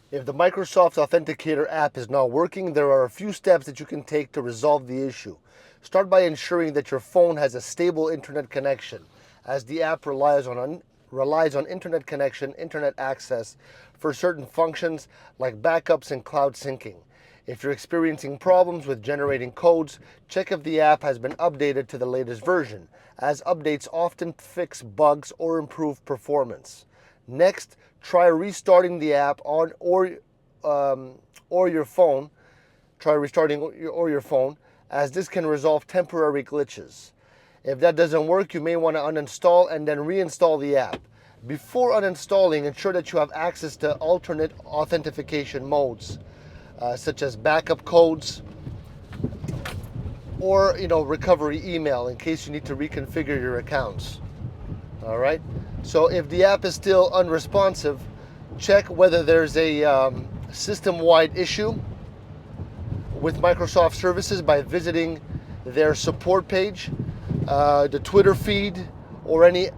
If the Microsoft Authenticator app is not working, there are a few steps that you can take to resolve the issue. Start by ensuring that your phone has a stable internet connection, as the app relies on internet connection, internet access for certain functions like backups and cloud syncing. If you're experiencing problems with generating codes, check if the app has been updated to the latest version, as updates often fix bugs or improve performance. Next, try restarting the app on or your phone. Try restarting your phone, as this can resolve temporary glitches. If that doesn't work, you may want to uninstall and then reinstall the app. Before uninstalling, ensure that you have access to alternate authentication modes, such as backup codes or recovery email in case you need to reconfigure your accounts. All right. So if the app is still unresponsive, check whether there's a system-wide issue with Microsoft services by visiting their support page, the Twitter feed, or any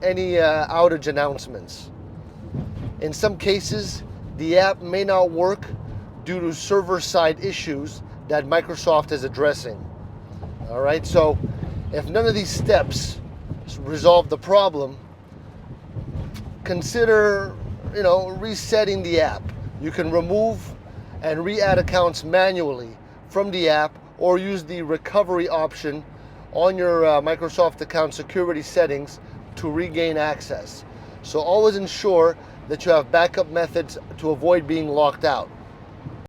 outage announcements. In some cases, the app may not work due to server-side issues that Microsoft is addressing. All right. So if none of these steps resolve the problem, consider resetting the app. You can remove and re-add accounts manually from the app, or use the recovery option on your Microsoft account security settings to regain access. So always ensure that you have backup methods to avoid being locked out.